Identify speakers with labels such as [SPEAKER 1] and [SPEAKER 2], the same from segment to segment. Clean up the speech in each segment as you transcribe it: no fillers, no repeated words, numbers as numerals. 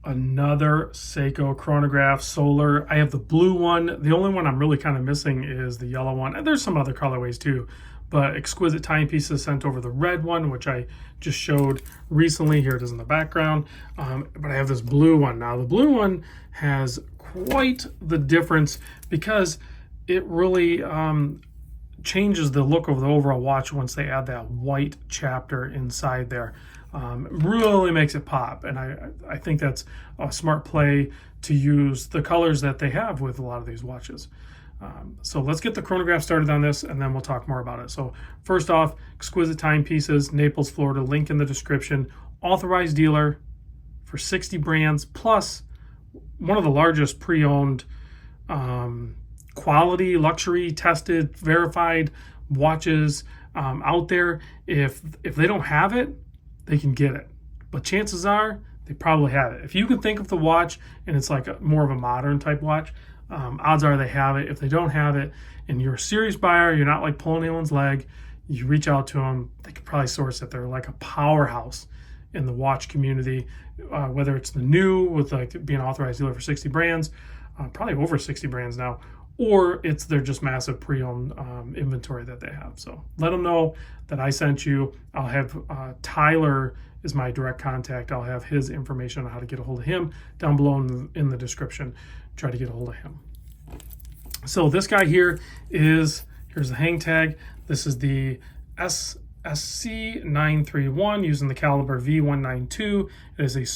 [SPEAKER 1] Another Seiko chronograph, solar. I have the blue one. The only one I'm really kind of missing is the yellow one. And there's some other colorways too, but Exquisite Timepieces sent over the red one, which I just showed recently. Here it is in the background. But I have this blue one. Now the blue one has quite the difference because it really changes the look of the overall watch once they add that white chapter inside there. Really makes it pop, and I think that's a smart play to use the colors that they have with a lot of these watches. So let's get the chronograph started on this, and then we'll talk more about it. So first off, Exquisite Timepieces, Naples, Florida, link in the description. Authorized dealer for 60 brands, plus one of the largest pre-owned quality, luxury, tested, verified watches out there. If they don't have it, they can get it, but chances are they probably have it. If you can think of the watch and it's like more of a modern type watch, odds are they have it. If they don't have it and you're a serious buyer, you're not like pulling anyone's leg, you reach out to them, they could probably source it. They're like a powerhouse in the watch community, whether it's the new with like being an authorized dealer for 60 brands, probably over 60 brands now, or it's their just massive pre-owned inventory that they have. So let them know that I sent you. I'll have Tyler is my direct contact. I'll have his information on how to get a hold of him down below in the description. Try to get a hold of him. So this guy here here's the hang tag. This is the SSC931 using the caliber V192. It is a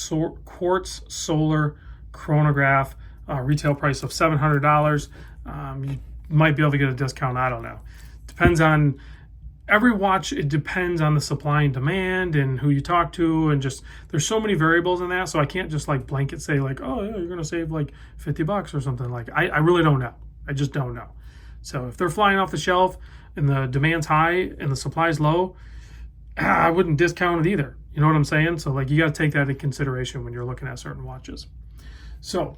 [SPEAKER 1] quartz solar chronograph, retail price of $700. You might be able to get a discount, I don't know. Depends on every watch, it depends on the supply and demand and who you talk to, and just there's so many variables in that, so I can't just like blanket say like, oh yeah, you're gonna save like $50 or something. Like I really don't know. I just don't know. So if they're flying off the shelf and the demand's high and the supply's low, I wouldn't discount it either. You know what I'm saying? So like you got to take that into consideration when you're looking at certain watches. So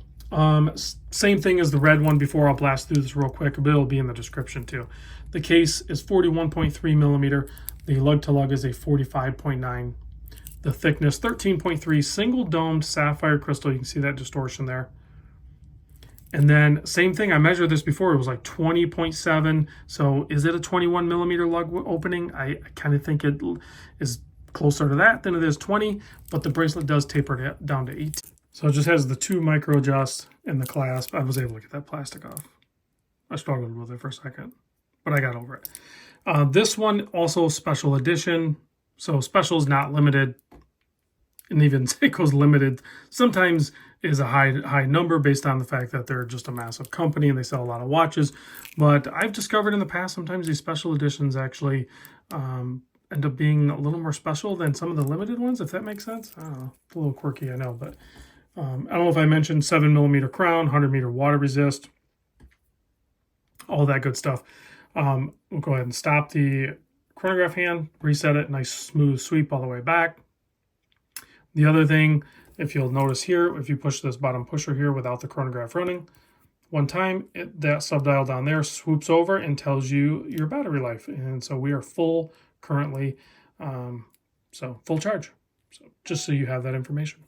[SPEAKER 1] same thing as the red one before. I'll blast through this real quick, but it'll be in the description too. The case is 41.3 millimeter. The lug to lug is a 45.9. The thickness 13.3, single domed sapphire crystal. You can see that distortion there. And then same thing, I measured this before, it was like 20.7. So is it a 21 millimeter lug opening? I kind of think it is closer to that than it is 20, but the bracelet does taper down to 18. So it just has the 2 micro adjust in the clasp. I was able to get that plastic off. I struggled with it for a second, but I got over it. This one also special edition. So special is not limited, and even Seiko's limited sometimes is a high number based on the fact that they're just a massive company and they sell a lot of watches. But I've discovered in the past sometimes these special editions actually end up being a little more special than some of the limited ones, if that makes sense. I don't know, it's a little quirky, I know, but I don't know if I mentioned 7 millimeter crown, 100 meter water resist, all that good stuff. We'll go ahead and stop the chronograph hand, reset it, nice smooth sweep all the way back. The other thing, if you'll notice here, if you push this bottom pusher here without the chronograph running, one time that subdial down there swoops over and tells you your battery life. And so we are full currently, so full charge. So just so you have that information.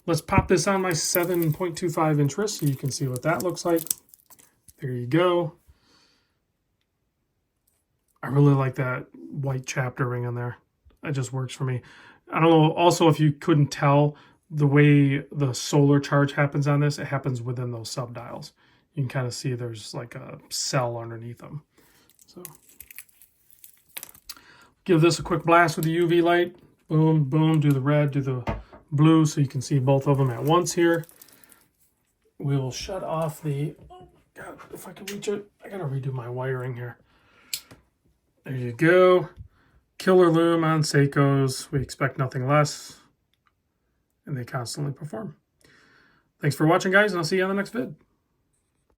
[SPEAKER 1] Let's pop this on my 7.25 inch wrist so you can see what that looks like. There you go. I really like that white chapter ring in there. It just works for me. I don't know, also if you couldn't tell, the way the solar charge happens on this, it happens within those subdials. You can kind of see there's like a cell underneath them. So give this a quick blast with the UV light. Boom, boom, do the red, do the blue so you can see both of them at once here. We will shut off the, oh God, if I can reach it, I gotta redo my wiring here. There you go. Killer loom on Seikos. We expect nothing less, and they constantly perform. Thanks for watching, guys, and I'll see you on the next vid.